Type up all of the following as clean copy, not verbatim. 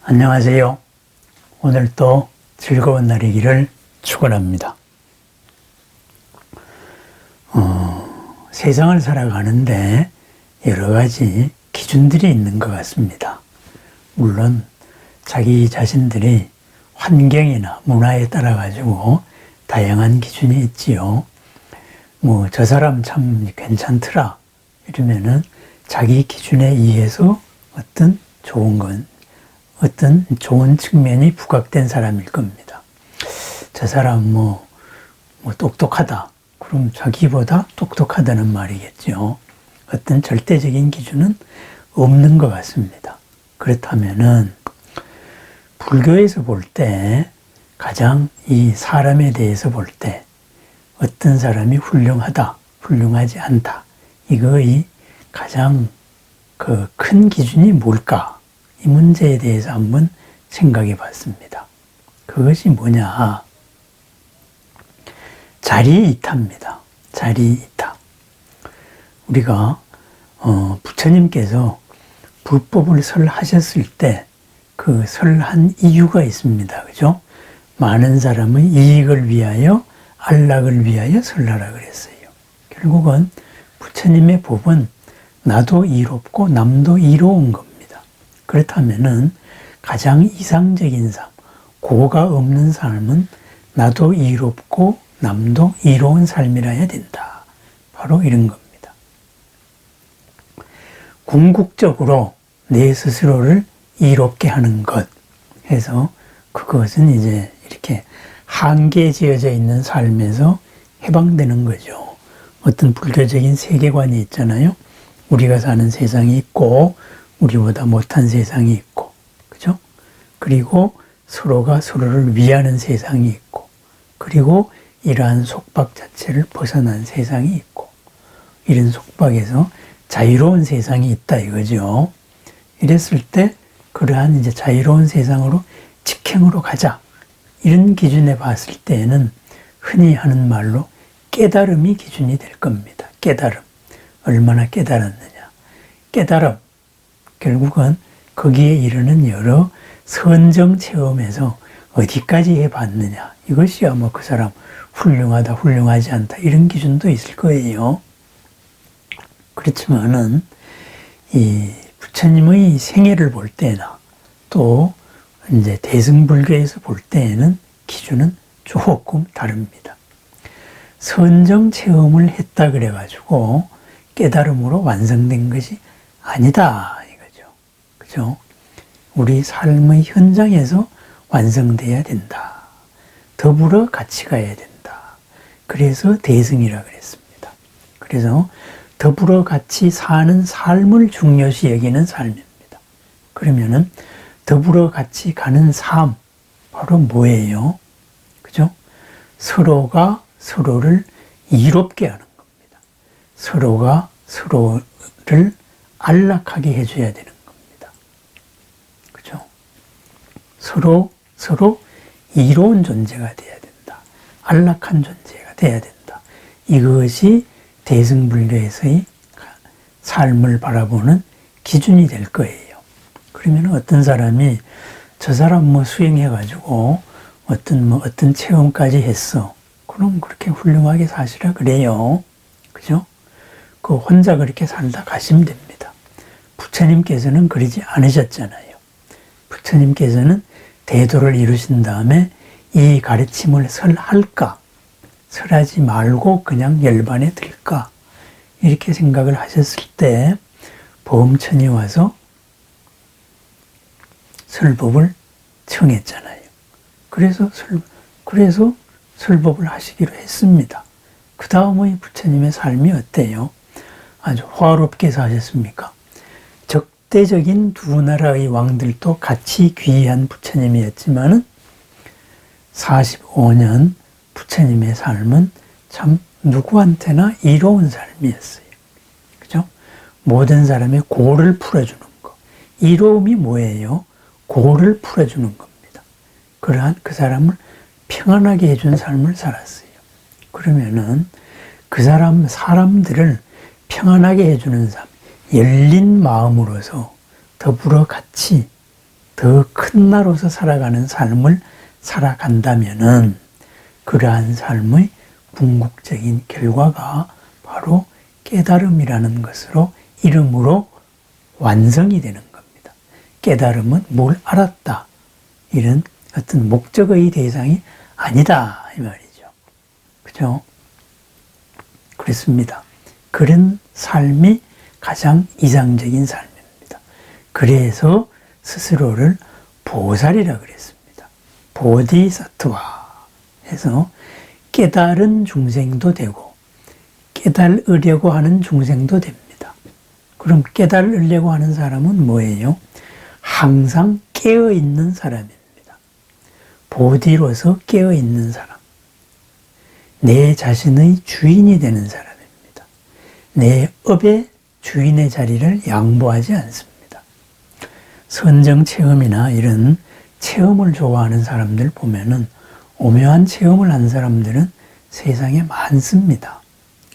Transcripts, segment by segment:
안녕하세요. 오늘 또 즐거운 날이기를 축원합니다. 세상을 살아가는데 여러 가지 기준들이 있는 것 같습니다. 물론 자기 자신들이 환경이나 문화에 따라 가지고 다양한 기준이 있지요. 저 사람 참 괜찮더라 이러면은 자기 기준에 의해서 어떤 좋은 측면이 부각된 사람일 겁니다. 저 사람 똑똑하다. 그럼 자기보다 똑똑하다는 말이겠죠. 어떤 절대적인 기준은 없는 것 같습니다. 그렇다면은 불교에서 볼 때 가장 이 사람에 대해서 볼 때 어떤 사람이 훌륭하다, 훌륭하지 않다. 이거의 가장 큰 기준이 뭘까? 이 문제에 대해서 한번 생각해 봤습니다. 그것이 뭐냐? 자리이타입니다. 자리이타. 우리가 부처님께서 불법을 설하셨을 때 그 설한 이유가 있습니다. 그죠? 많은 사람의 이익을 위하여 안락을 위하여 설하라 그랬어요. 결국은 부처님의 법은 나도 이롭고 남도 이로운 겁니다. 그렇다면은 가장 이상적인 삶, 고가 없는 삶은 나도 이롭고 남도 이로운 삶이라 해야 된다. 바로 이런 겁니다. 궁극적으로 내 스스로를 이롭게 하는 것 해서 그것은 이제 이렇게 한계에 지어져 있는 삶에서 해방되는 거죠. 어떤 불교적인 세계관이 있잖아요. 우리가 사는 세상이 있고 우리보다 못한 세상이 있고, 그죠? 그리고 서로가 서로를 위하는 세상이 있고, 그리고 이러한 속박 자체를 벗어난 세상이 있고, 이런 속박에서 자유로운 세상이 있다 이거죠. 이랬을 때 그러한 이제 자유로운 세상으로 직행으로 가자. 이런 기준에 봤을 때에는 흔히 하는 말로 깨달음이 기준이 될 겁니다. 깨달음. 얼마나 깨달았느냐. 깨달음. 결국은 거기에 이르는 여러 선정 체험에서 어디까지 해봤느냐. 이것이 아마 그 사람 훌륭하다, 훌륭하지 않다. 이런 기준도 있을 거예요. 그렇지만은 이 부처님의 생애를 볼 때나 또 이제 대승불교에서 볼 때에는 기준은 조금 다릅니다. 선정 체험을 했다 그래가지고 깨달음으로 완성된 것이 아니다 이거죠. 그죠? 우리 삶의 현장에서 완성돼야 된다. 더불어 같이 가야 된다. 그래서 대승이라 그랬습니다. 그래서 더불어 같이 사는 삶을 중요시 여기는 삶입니다. 그러면은 더불어 같이 가는 삶 바로 뭐예요? 그죠? 서로가 서로를 이롭게 하는 겁니다. 서로가 서로를 안락하게 해줘야 되는 겁니다. 그죠? 서로 이로운 존재가 돼야 된다. 안락한 존재가 돼야 된다. 이것이 대승불교에서의 삶을 바라보는 기준이 될 거예요. 그러면 어떤 사람이 저 사람 수행해가지고 어떤 체험까지 했어. 그럼 그렇게 훌륭하게 사시라 그래요. 그죠? 그 혼자 그렇게 살다 가시면 됩니다. 부처님께서는 그러지 않으셨잖아요. 부처님께서는 대도를 이루신 다음에 이 가르침을 설할까? 설하지 말고 그냥 열반에 들까? 이렇게 생각을 하셨을 때 보험천이 와서 설법을 청했잖아요. 그래서 설법을 하시기로 했습니다. 그 다음의 부처님의 삶이 어때요? 아주 화롭게 사셨습니까? 적대적인 두 나라의 왕들도 같이 귀한 부처님이었지만은 45년 부처님의 삶은 참 누구한테나 이로운 삶이었어요. 그죠? 모든 사람의 고를 풀어주는 거. 이로움이 뭐예요? 고를 풀어주는 겁니다. 그러한 그 사람을 평안하게 해준 삶을 살았어요. 그러면은 그 사람들을 평안하게 해주는 삶, 열린 마음으로서 더불어 같이 더 큰 나로서 살아가는 삶을 살아간다면은 그러한 삶의 궁극적인 결과가 바로 깨달음이라는 것으로 이름으로 완성이 되는 겁니다. 깨달음은 뭘 알았다. 이런 어떤 목적의 대상이 아니다. 이 말이죠. 그죠? 그렇습니다. 그런 삶이 가장 이상적인 삶입니다. 그래서 스스로를 보살이라 그랬습니다. 보디사트와 해서 깨달은 중생도 되고 깨달으려고 하는 중생도 됩니다. 그럼 깨달으려고 하는 사람은 뭐예요? 항상 깨어있는 사람입니다. 보디로서 깨어있는 사람. 내 자신의 주인이 되는 사람입니다. 내 업의 주인의 자리를 양보하지 않습니다. 선정 체험이나 이런 체험을 좋아하는 사람들 보면은 오묘한 체험을 한 사람들은 세상에 많습니다.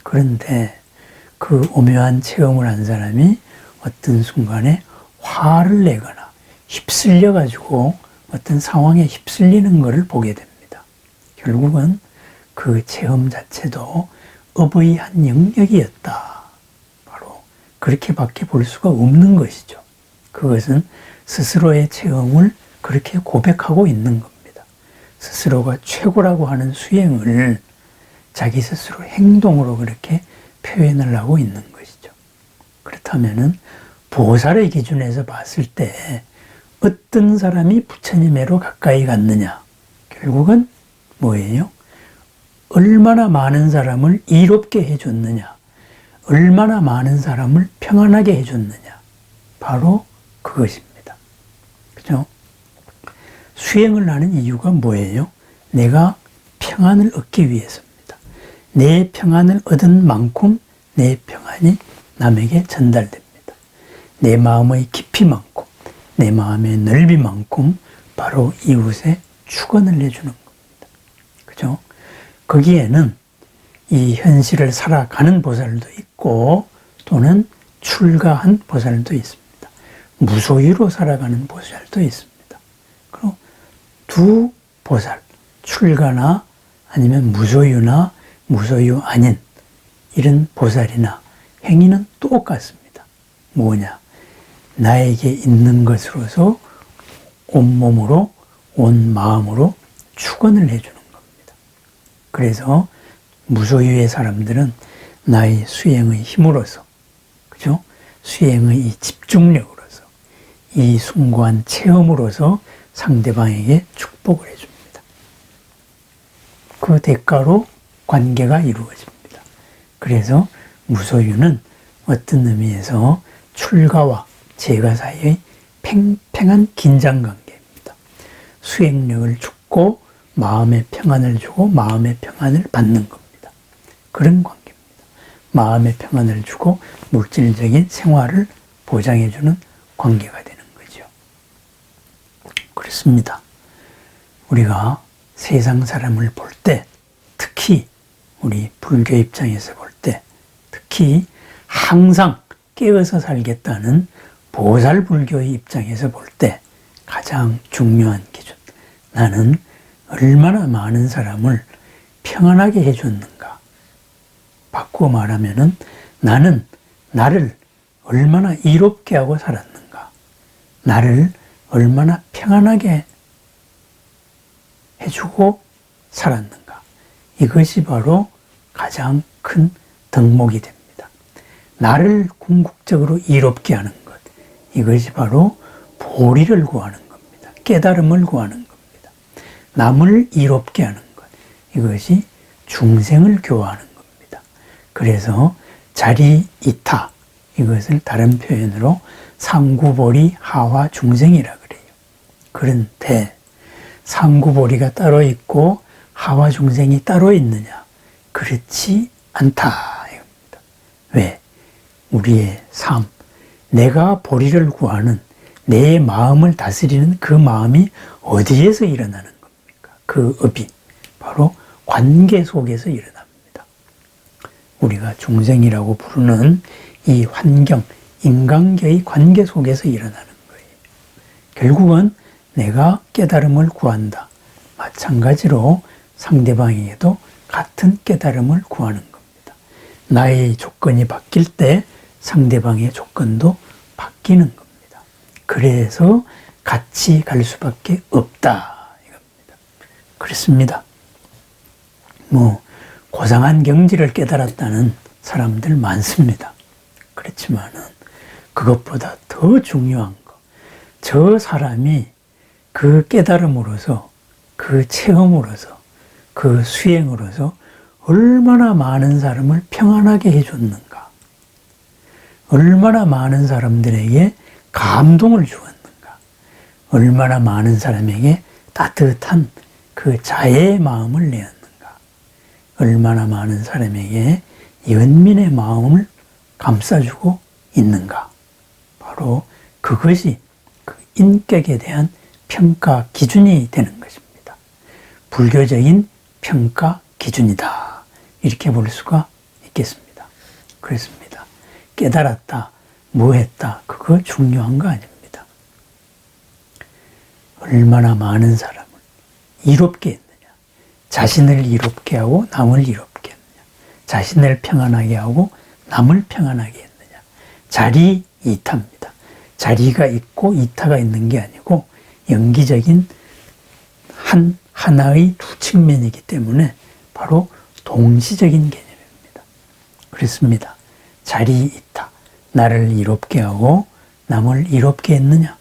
그런데 그 오묘한 체험을 한 사람이 어떤 순간에 화를 내거나 휩쓸려가지고 어떤 상황에 휩쓸리는 것을 보게 됩니다. 결국은 그 체험 자체도 업의 한 영역이었다. 바로 그렇게밖에 볼 수가 없는 것이죠. 그것은 스스로의 체험을 그렇게 고백하고 있는 겁니다. 스스로가 최고라고 하는 수행을 자기 스스로 행동으로 그렇게 표현을 하고 있는 것이죠. 그렇다면은 보살의 기준에서 봤을 때 어떤 사람이 부처님에로 가까이 갔느냐? 결국은 뭐예요? 얼마나 많은 사람을 이롭게 해줬느냐? 얼마나 많은 사람을 평안하게 해줬느냐? 바로 그것입니다. 그죠? 수행을 하는 이유가 뭐예요? 내가 평안을 얻기 위해서입니다. 내 평안을 얻은 만큼 내 평안이 남에게 전달됩니다. 내 마음의 깊이만큼, 내 마음의 넓이만큼 바로 이웃에 축원을 해주는 겁니다. 그죠? 거기에는 이 현실을 살아가는 보살도 있고 또는 출가한 보살도 있습니다. 무소유로 살아가는 보살도 있습니다. 그리고 두 보살, 출가나 아니면 무소유나 무소유 아닌 이런 보살이나 행위는 똑같습니다. 뭐냐? 나에게 있는 것으로서 온몸으로, 온 마음으로 축원을 해주는 겁니다. 그래서 무소유의 사람들은 나의 수행의 힘으로서, 그죠? 수행의 이 집중력으로서, 이 숭고한 체험으로서 상대방에게 축복을 해줍니다. 그 대가로 관계가 이루어집니다. 그래서 무소유는 어떤 의미에서 출가와 재가 사이의 팽팽한 긴장관계입니다. 수행력을 줍고 마음의 평안을 주고 마음의 평안을 받는 겁니다. 그런 관계입니다. 마음의 평안을 주고 물질적인 생활을 보장해주는 관계가 되는 거죠. 그렇습니다. 우리가 세상 사람을 볼 때, 특히 우리 불교 입장에서 볼 때, 특히 항상 깨어서 살겠다는 보살 불교의 입장에서 볼 때 가장 중요한 기준. 나는 얼마나 많은 사람을 평안하게 해줬는가. 바꾸어 말하면은 나는 나를 얼마나 이롭게 하고 살았는가. 나를 얼마나 평안하게 해주고 살았는가. 이것이 바로 가장 큰 덕목이 됩니다. 나를 궁극적으로 이롭게 하는 것. 이것이 바로 보리를 구하는 겁니다. 깨달음을 구하는 겁니다. 남을 이롭게 하는 것. 이것이 중생을 교화하는 겁니다. 그래서 자리이타. 이것을 다른 표현으로 상구보리 하화 중생이라 그래요. 그런데 상구보리가 따로 있고 하화 중생이 따로 있느냐? 그렇지 않다. 이겁니다. 왜? 우리의 삶, 내가 보리를 구하는 내 마음을 다스리는 그 마음이 어디에서 일어나는 겁니까? 그 업이 바로 관계 속에서 일어납니다. 우리가 중생이라고 부르는 이 환경, 인간계의 관계 속에서 일어나는 거예요. 결국은 내가 깨달음을 구한다. 마찬가지로 상대방에게도 같은 깨달음을 구하는 겁니다. 나의 조건이 바뀔 때 상대방의 조건도 바뀌는 겁니다. 그래서 같이 갈 수밖에 없다 이겁니다. 그렇습니다. 고상한 경지를 깨달았다는 사람들 많습니다. 그렇지만은 그것보다 더 중요한 거, 저 사람이 그 깨달음으로서, 그 체험으로서, 그 수행으로서 얼마나 많은 사람을 평안하게 해줬는가, 얼마나 많은 사람들에게 감동을 주었는가, 얼마나 많은 사람에게 따뜻한 그 자애의 마음을 내었는가, 얼마나 많은 사람에게 연민의 마음을 감싸주고 있는가. 바로 그것이 그 인격에 대한 평가 기준이 되는 것입니다. 불교적인 평가 기준이다. 이렇게 볼 수가 있겠습니다. 그렇습니다. 깨달았다, 뭐 했다, 그거 중요한 거 아닙니다. 얼마나 많은 사람을 이롭게 했느냐. 자신을 이롭게 하고 남을 이롭게 했느냐. 자신을 평안하게 하고 남을 평안하게 했느냐. 자리이타입니다. 자리가 있고 이타가 있는 게 아니고 연기적인 하나의 두 측면이기 때문에 바로 동시적인 개념입니다. 그렇습니다. 자리이타. 나를 이롭게 하고 남을 이롭게 했느냐.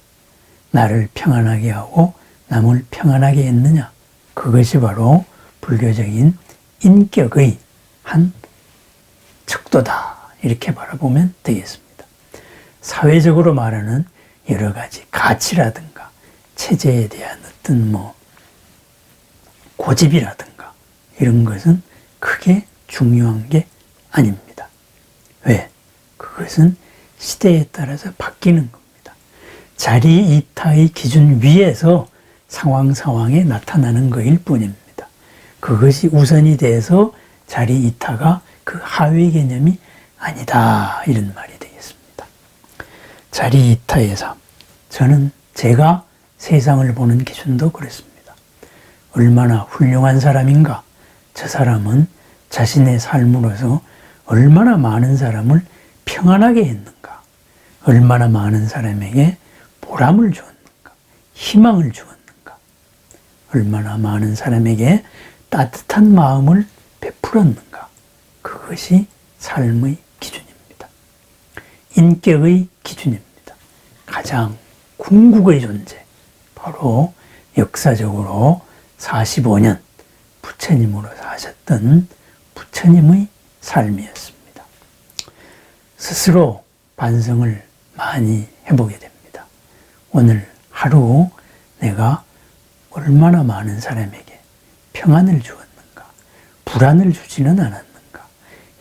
나를 평안하게 하고 남을 평안하게 했느냐. 그것이 바로 불교적인 인격의 한 척도다. 이렇게 바라보면 되겠습니다. 사회적으로 말하는 여러 가지 가치라든가 체제에 대한 어떤 고집이라든가 이런 것은 크게 중요한 게 아닙니다. 왜? 그것은 시대에 따라서 바뀌는 겁니다. 자리이타의 기준 위에서 상황에 나타나는 것일 뿐입니다. 그것이 우선이 돼서 자리이타가 그 하위 개념이 아니다. 이런 말이 되겠습니다. 자리이타의 삶. 저는 제가 세상을 보는 기준도 그렇습니다. 얼마나 훌륭한 사람인가. 저 사람은 자신의 삶으로서 얼마나 많은 사람을 평안하게 했는가. 얼마나 많은 사람에게 보람을 주었는가. 희망을 주었는가. 얼마나 많은 사람에게 따뜻한 마음을 베풀었는가. 그것이 삶의 기준입니다. 인격의 기준입니다. 가장 궁극의 존재. 바로 역사적으로 45년 부처님으로 사셨던 부처님의 삶이었습니다. 스스로 반성을 많이 해보게 됩니다. 오늘 하루 내가 얼마나 많은 사람에게 평안을 주었는가, 불안을 주지는 않았는가,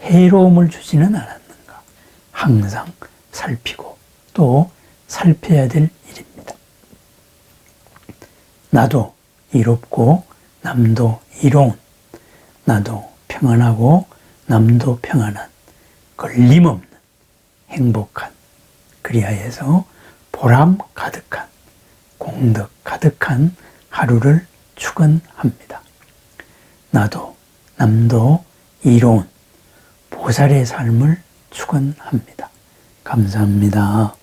해로움을 주지는 않았는가, 항상 살피고 또 살펴야 될 일입니다. 나도 이롭고 남도 이로운, 나도 평안하고 남도 평안한, 걸림없는 행복한, 그리하여서 보람 가득한, 공덕 가득한 하루를 축원합니다. 나도 남도 이로운 보살의 삶을 축원합니다. 감사합니다.